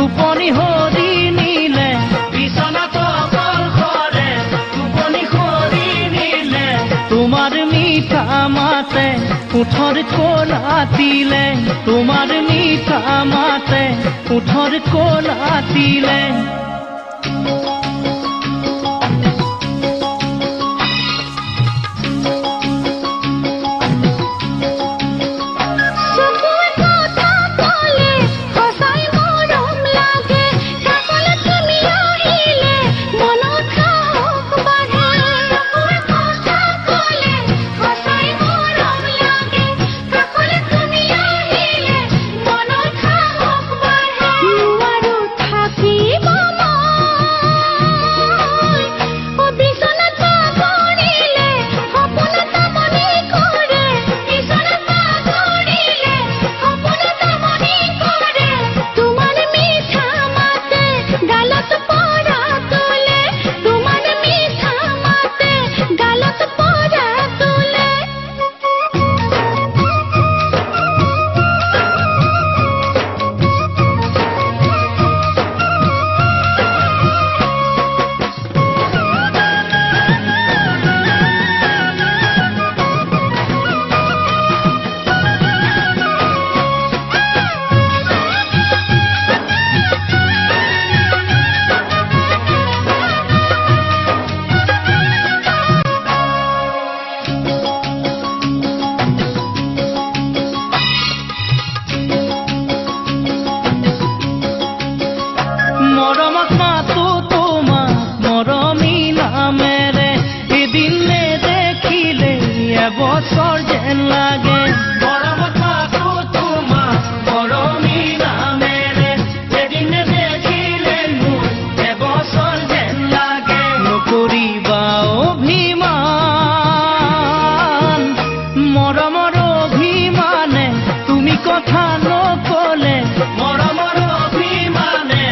টোপনি হৰি নিলে বিছনাত অকল সৰে টোপনি হৰি নিলে তোমাৰ মিঠা মাতে ওঠৰ কোলাতিলে তোমাৰ মিঠা মাতে ওঠৰ কোলাতিলে মৰমত মাতো তোমাক মৰমী নামেৰে এদিন নেদেখিলে এবছৰ যেন লাগে মৰমত মাতো তোমাক মৰমী নামেৰে এদিন নেদেখিলে মোৰ এবছৰ যেন লাগে নকৰিবা অভিমান মৰমৰ অভিমানে তুমি কথা নকলে মৰমৰ অভিমানে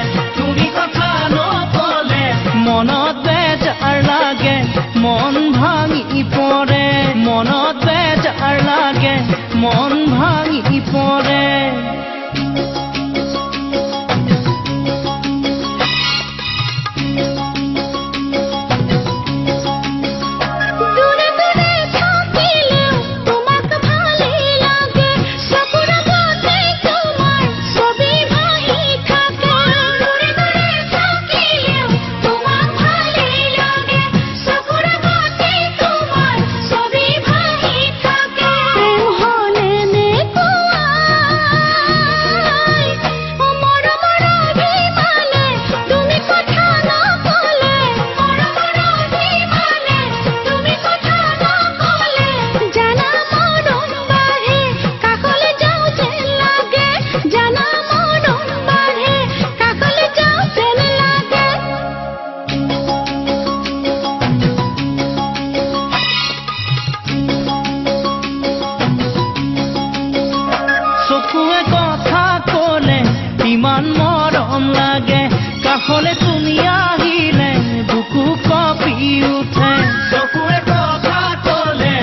মনত বেজাৰ লাগে মন ভাঙি পৰে মনত বেজাৰ লাগে মন ভাঙি পৰে চকুৱে কথা কলে ইমান মৰম লাগে কাষলে তুমি আহিলে বুকু কঁপি উঠে চকুৱে কথা কলে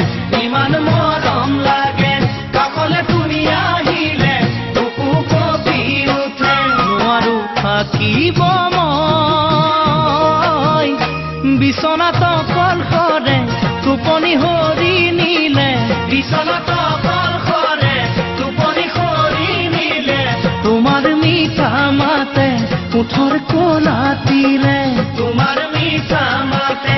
ইমান মৰম লাগে কাষলে তুমি আহিলে বুকু কঁপি উঠে নোৱাৰো থাকিব মই বিছনাত অকল সৰে টোপনি হৰি নিলে বিছনাত অকল সৰে তোমাৰ মিঠা মাতে ওঠৰ কোলাতিলে তোমাৰ মিঠা মাতে